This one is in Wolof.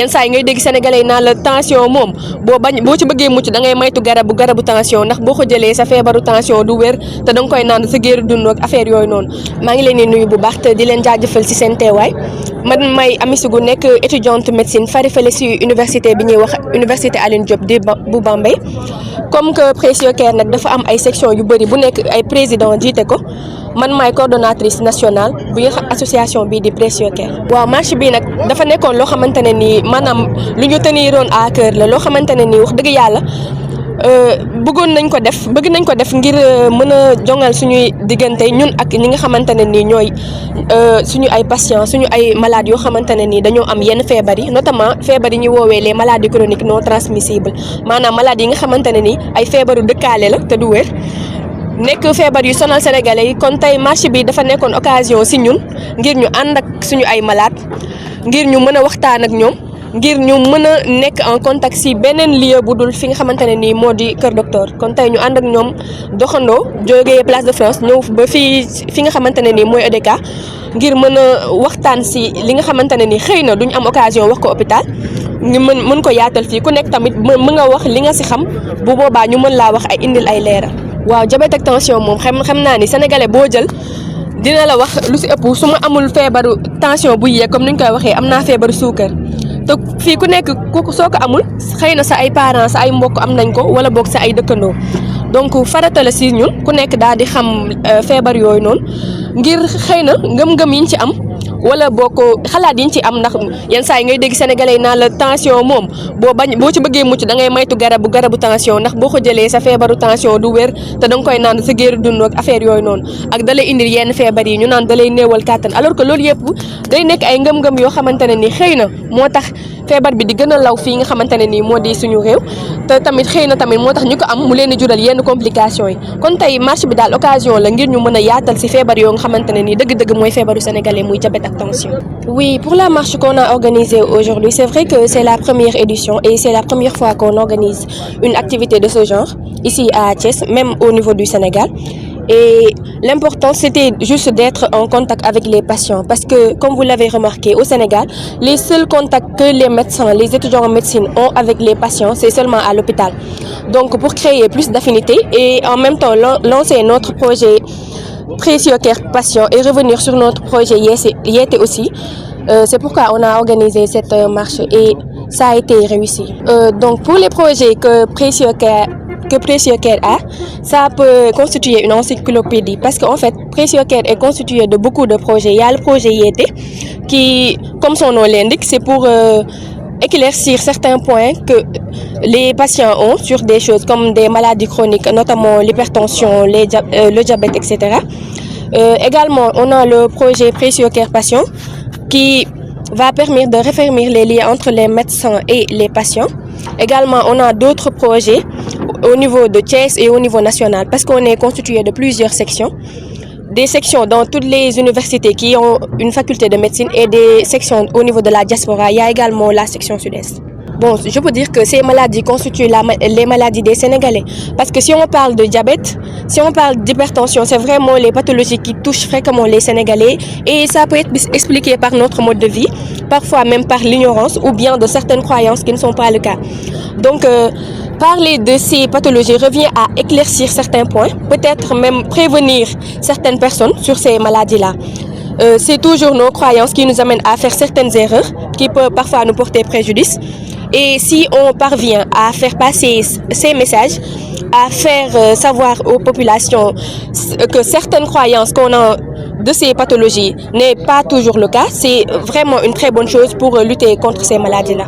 yenn saa yi ngay dégg sénégalais yi naan la tension moom boo ci bëggee mucc da ngay maytu garabu tension ndax boo ko jëlee sa feebaru tension du wér te da nga koy naan sa géeru dund ak affaire yooyu noonu maa ngi leen di nuyu bu baax te di leen jaajëfal ci seen teewaay man may Amy Sougou nekk étudiante médecine fari fële ci université bi ñuy wax université Alioune Diop bu Bambey comme que Précieux Care nag dafa am ay section yu bëri bu nekk ay président jiite ko man maay coordonnatrice nationale bu association bii di Précieux Care. waaw marche bii nag dafa nekkoon loo xamante ne nii maanaam lu ñu teniroon à cœur la loo xamante ne nii wax dëgg yàlla bëgg nañ ko def ngir mën a jongal suñuy diggante ñun ak ñi nga xamante ne nii ñooy suñu ay patients suñu ay malades yoo xamante ne nii dañoo am yenn feebar yi notamment feebar yi ñuy woowee les maladies chroniques non transmissibles maanaam maladies yi nga xamante ne nii ay feebaru dëkkaale la te du wér. nekk feebar yu sonal sénégalais yi kon tey marche bi dafa nekkoon occasion ci ñun ngir ñu ànd ak suñu ay malades ngir ñu mën a waxtaan ak ñoom ngir ñu mën a nekk en contact ci beneen lieu bu dul fi nga xamante ne nii moo di Kër Docteur kon tey ñu ànd ak ñoom doxandoo jógee Place de France ñëw ba fi nga xamante ne nii mooy EDK ngir mën a waxtaan ci li nga xamante ne nii xëy na duñ am occasion wax ko hôpital ñu mën ko yaatal fii ku nekk tamit mën nga wax li nga ci xam bu boobaa ñu mën laa wax ay indil ay leeral. waaw diabète ak tension moom xam naa ni sénégalais boo jël dina la wax lu ci ëpp su ma amul feebaru tension bu yéeg comme ni ñu koy waxee am naa feebaru suukar te fii ku nekk soo ko amul xëy na sa ay parents sa ay mbokk am nañ ko wala boog sa ay dëkkandoo donc farata la ci ñun ku nekk daal di xam feebar yooyu noonu ngir xëy na ngëm-ngëm yi ñu ci am wala boo ko xalaat yi ñu ci am ndax yenn saa yi ngay dégg sénégalais yi naan la tension moom boo ci bëggee mucc da ngay maytu garabu tension ndax boo ko jëlee sa feebaru tension du wér te da nga koy naan sa géeru dund ak affaire yooyu noonu ak da lay indil yenn feebar yi ñu naan da lay néewal kàttan alors que loolu yëpp day nekk ay ngëm-ngëm yoo xamante ne ni xëy na moo tax feebar bi di gën a law fii nga xamante ne nii moo di suñu réew te tamit xëy na tamit moo tax ñu ko am mu leen di jural yenn complications yi kon tey marche bi daal occasion la ngir ñu mën a yaatal ci feebar yoo nga xamante ne nii dëgg-dëgg mooy feebaru sénégalais muy diabète ak tension. Oui, pour la marche qu'on a organisée aujourd'hui, c'est vrai que c'est la première édition et c'est la première fois qu'on organise une activité de ce genre ici à Thiès, même au niveau du Sénégal. Et l'important, c'était juste d'être en contact avec les patients parce que, comme vous l'avez remarqué, au Sénégal, les seuls contacts que les médecins, les étudiants en médecine ont avec les patients, c'est seulement à l'hôpital. Donc, pour créer plus d'affinité et en même temps lancer notre projet Précieux Care Patient et revenir sur notre projet Yété aussi, c'est pourquoi on a organisé cette marche et ça a été réussi. Donc, pour les projets que Précieux Care a, ça peut constituer une encyclopédie parce qu'en fait, Précieux Care est constitué de beaucoup de projets. Il y a le projet Yété qui, comme son nom l'indique, c'est pour éclaircir certains points que les patients ont sur des choses comme des maladies chroniques, notamment l'hypertension, le diabète, etc. Également, on a le projet Précieux Care Patient qui va permettre de raffermir les liens entre les médecins et les patients. Également, on a d'autres projets au niveau de Thiès et au niveau national parce qu'on est constitué de plusieurs sections. Des sections dans toutes les universités qui ont une faculté de médecine et des sections au niveau de la diaspora. Il y a également la section sud-est. Bon, je peux dire que ces maladies constituent les maladies des Sénégalais. Parce que si on parle de diabète, si on parle d'hypertension, c'est vraiment les pathologies qui touchent fréquemment les Sénégalais. Et ça peut être expliqué par notre mode de vie, parfois même par l'ignorance ou bien de certaines croyances qui ne sont pas le cas. Donc, parler de ces pathologies revient à éclaircir certains points, peut-être même prévenir certaines personnes sur ces maladies-là. C'est toujours nos croyances qui nous amènent à faire certaines erreurs qui peuvent parfois nous porter préjudice. Et si on parvient à faire passer ces messages, à faire savoir aux populations que certaines croyances qu'on a de ces pathologies n'est pas toujours le cas, c'est vraiment une très bonne chose pour lutter contre ces maladies-là.